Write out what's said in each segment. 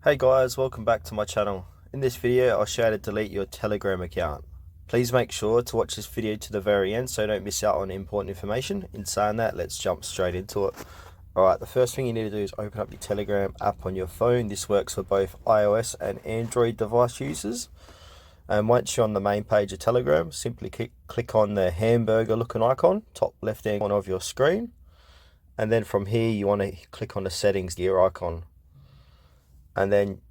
Hey guys, welcome back to my channel. In this video, I'll show you how to delete your Telegram account. Please make sure to watch this video to the very end so you don't miss out on important information. In saying that, let's jump straight into it. Alright, the first thing you need to do is open up your Telegram app on your phone. This works for both iOS and Android device users. And once you're on the main page of Telegram, simply click on the hamburger looking icon, top left hand corner of your screen. And then from here, you want to click on the settings gear icon. And then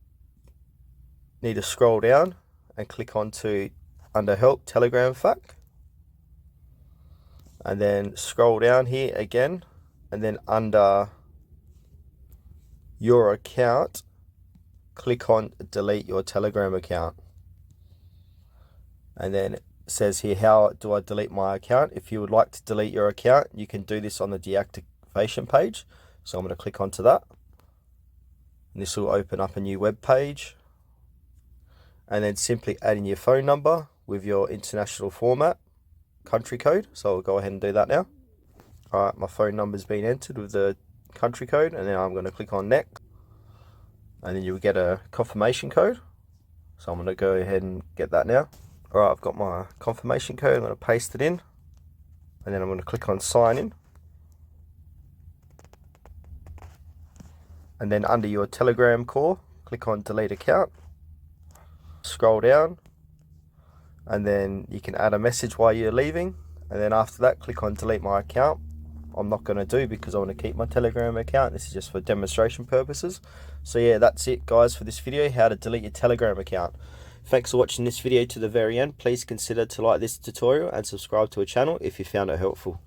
need to scroll down and click onto under help Telegram FAQ, and then scroll down here again, and then under your account click on delete your Telegram account. And then it says here, how do I delete my account? If you would like to delete your account, you can do this on the deactivation page. So I'm going to click onto that. And this will open up a new web page, and then simply add in your phone number with your international format country code. So I'll go ahead and do that now. Alright, my phone number's been entered with the country code, and then I'm going to click on next, and then you'll get a confirmation code. So I'm going to go ahead and get that now. Alright, I've got my confirmation code. I'm going to paste it in, and then I'm going to click on sign in. And then under your Telegram core, click on delete account, scroll down, and then you can add a message while you're leaving, and then after that click on delete my account. I'm not going to do because I want to keep my Telegram account. This is just for demonstration purposes. So yeah, that's it guys for this video, how to delete your Telegram account. Thanks for watching this video to the very end. Please consider to like this tutorial and subscribe to our channel if you found it helpful.